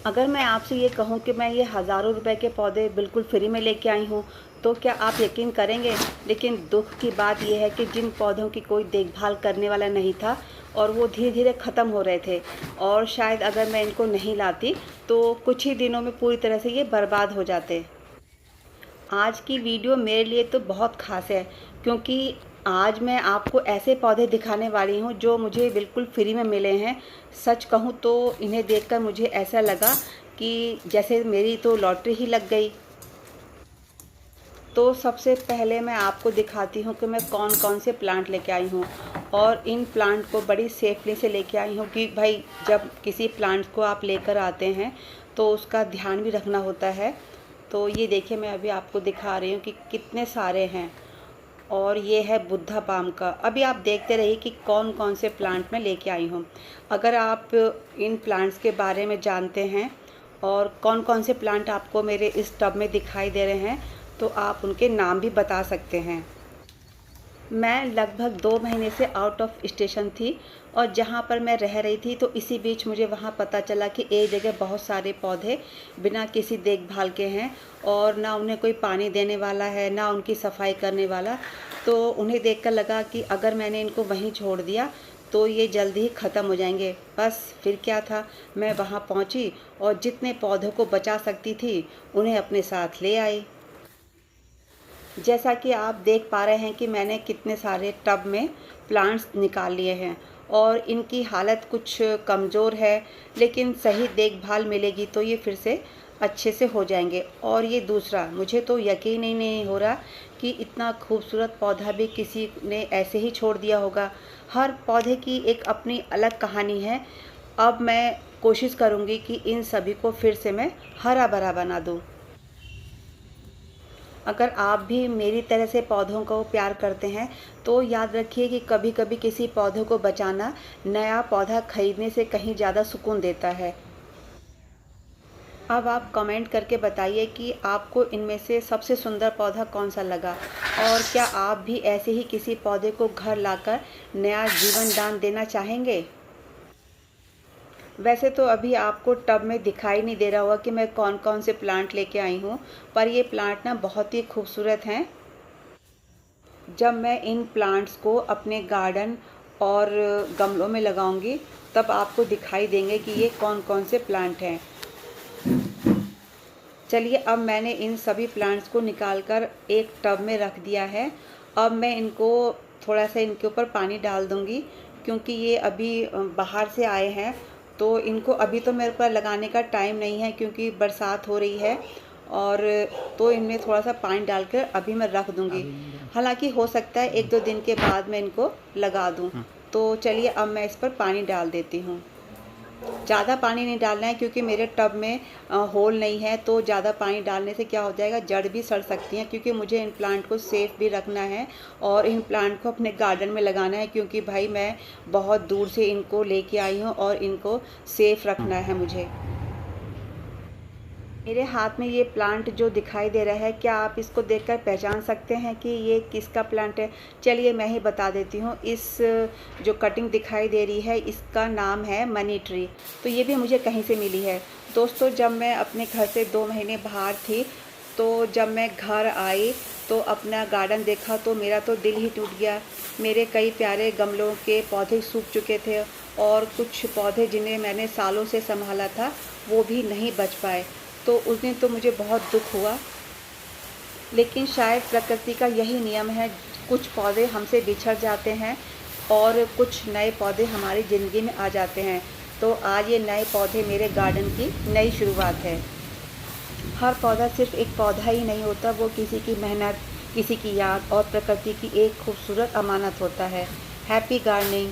अगर मैं आपसे ये कहूँ कि मैं ये हज़ारों रुपए के पौधे बिल्कुल फ्री में लेके आई हूँ, तो क्या आप यकीन करेंगे? लेकिन दुःख की बात ये है कि जिन पौधों की कोई देखभाल करने वाला नहीं था और वो धीरे-धीरे ख़त्म हो रहे थे, और शायद अगर मैं इनको नहीं लाती, तो कुछ ही दिनों में पूरी तरह से ये बर्बाद हो जाते। आज की वीडियो मेरे लिए तो बहुत ख़ास है, क्योंकि आज मैं आपको ऐसे पौधे दिखाने वाली हूँ जो मुझे बिल्कुल फ्री में मिले हैं। सच कहूँ तो इन्हें देखकर मुझे ऐसा लगा कि जैसे मेरी तो लॉटरी ही लग गई। तो सबसे पहले मैं आपको दिखाती हूँ कि मैं कौन-कौन से प्लांट लेके आई हूँ, और इन प्लांट को बड़ी सेफ़ली से लेके आई हूँ कि भाई जब किसी प्लांट को आप लेकर आते हैं तो उसका ध्यान भी रखना होता है। तो ये देखिए, मैं अभी आपको दिखा रही हूँ कि कितने सारे हैं, और ये है बुद्धा पाम का। अभी आप देखते रहिए कि कौन-कौन से प्लांट मैं लेके आई हूँ। अगर आप इन प्लांट्स के बारे में जानते हैं और कौन-कौन से प्लांट आपको मेरे इस टब में दिखाई दे रहे हैं, तो आप उनके नाम भी बता सकते हैं। मैं लगभग 2 महीने से आउट ऑफ स्टेशन थी, और जहाँ पर मैं रह रही थी तो इसी बीच मुझे वहाँ पता चला कि एक जगह बहुत सारे पौधे बिना किसी देखभाल के हैं, और ना उन्हें कोई पानी देने वाला है, ना उनकी सफाई करने वाला। तो उन्हें देखकर लगा कि अगर मैंने इनको वहीं छोड़ दिया तो ये जल्दी ही ख़त्म हो जाएंगे। बस फिर क्या था, मैं वहाँ पहुँची और जितने पौधों को बचा सकती थी उन्हें अपने साथ ले आई। जैसा कि आप देख पा रहे हैं कि मैंने कितने सारे टब में प्लांट्स निकाल लिए हैं, और इनकी हालत कुछ कमज़ोर है, लेकिन सही देखभाल मिलेगी तो ये फिर से अच्छे से हो जाएंगे। और ये दूसरा, मुझे तो यकीन ही नहीं हो रहा कि इतना खूबसूरत पौधा भी किसी ने ऐसे ही छोड़ दिया होगा। हर पौधे की एक अपनी अलग कहानी है। अब मैं कोशिश करूँगी कि इन सभी को फिर से मैं हरा भरा बना दूँ। अगर आप भी मेरी तरह से पौधों को प्यार करते हैं, तो याद रखिए कि कभी-कभी किसी पौधे को बचाना नया पौधा खरीदने से कहीं ज़्यादा सुकून देता है। अब आप कमेंट करके बताइए कि आपको इनमें से सबसे सुंदर पौधा कौन-सा लगा, और क्या आप भी ऐसे ही किसी पौधे को घर लाकर नया जीवन दान देना चाहेंगे? वैसे तो अभी आपको टब में दिखाई नहीं दे रहा होगा कि मैं कौन-कौन से प्लांट लेके आई हूँ, पर ये प्लांट ना बहुत ही खूबसूरत हैं। जब मैं इन प्लांट्स को अपने गार्डन और गमलों में लगाऊंगी, तब आपको दिखाई देंगे कि ये कौन-कौन से प्लांट हैं। चलिए, अब मैंने इन सभी प्लांट्स को निकाल कर एक टब में रख दिया है। अब मैं इनको थोड़ा सा इनके ऊपर पानी डाल दूंगी, क्योंकि ये अभी बाहर से आए हैं, तो इनको अभी तो मेरे पास लगाने का टाइम नहीं है क्योंकि बरसात हो रही है, और तो इनमें थोड़ा सा पानी डालकर अभी मैं रख दूंगी। हालांकि हो सकता है 1-2 दिन के बाद मैं इनको लगा दूं। तो चलिए, अब मैं इस पर पानी डाल देती हूँ। ज़्यादा पानी नहीं डालना है, क्योंकि मेरे टब में होल नहीं है, तो ज़्यादा पानी डालने से क्या हो जाएगा, जड़ भी सड़ सकती हैं। क्योंकि मुझे इन प्लांट को सेफ़ भी रखना है और इन प्लांट को अपने गार्डन में लगाना है, क्योंकि भाई मैं बहुत दूर से इनको लेके आई हूँ और इनको सेफ़ रखना है मुझे। मेरे हाथ में ये प्लांट जो दिखाई दे रहा है, क्या आप इसको देखकर पहचान सकते हैं कि ये किसका प्लांट है? चलिए, मैं ही बता देती हूँ। इस जो कटिंग दिखाई दे रही है, इसका नाम है मनी ट्री। तो ये भी मुझे कहीं से मिली है। दोस्तों, जब मैं अपने घर से 2 महीने बाहर थी, तो जब मैं घर आई तो अपना गार्डन देखा तो मेरा तो दिल ही टूट गया। मेरे कई प्यारे गमलों के पौधे सूख चुके थे, और कुछ पौधे जिन्हें मैंने सालों से संभाला था, वो भी नहीं बच पाए। तो उस दिन तो मुझे बहुत दुख हुआ। लेकिन शायद प्रकृति का यही नियम है, कुछ पौधे हमसे बिछड़ जाते हैं और कुछ नए पौधे हमारी ज़िंदगी में आ जाते हैं। तो आज ये नए पौधे मेरे गार्डन की नई शुरुआत है। हर पौधा सिर्फ एक पौधा ही नहीं होता, वो किसी की मेहनत, किसी की याद और प्रकृति की एक खूबसूरत अमानत होता है। Happy gardening.